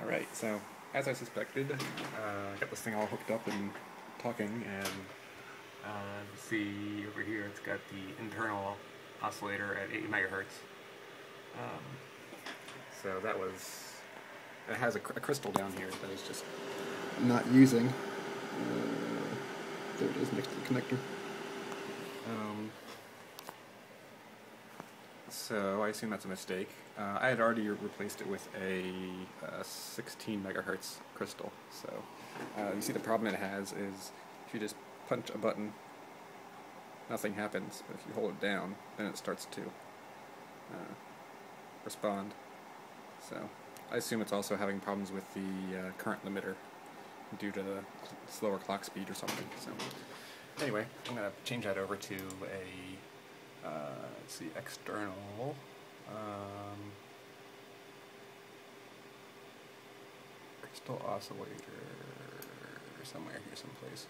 Alright, so as I suspected, I got this thing all hooked up and talking, and you see over here it's got the internal oscillator at 80 megahertz. So that was, it has a crystal down here that is just not using. There it is next to the connector. So I assume that's a mistake. I had already replaced it with a 16 megahertz crystal. So you see the problem it has is if you just punch a button, nothing happens. But if you hold it down, then it starts to respond. So I assume it's also having problems with the current limiter due to the slower clock speed or something. So anyway, I'm going to change that over to a let's see, external crystal oscillator somewhere here someplace.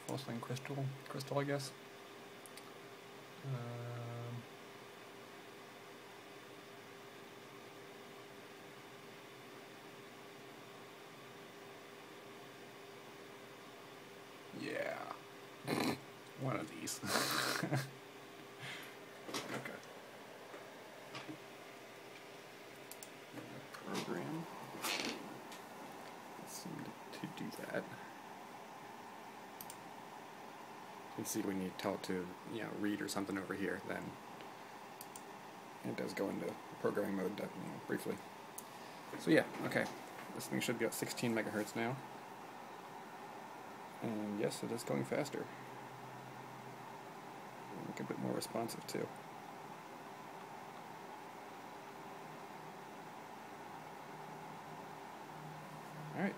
False line crystal I guess. Yeah. One of these. Okay. Program. Let's seem to do that. You can see we need to tell it to, read or something over here. Then it does go into programming mode, briefly. So yeah, okay. This thing should be at 16 megahertz now. And yes, it is going faster. Make a bit more responsive too. Alright.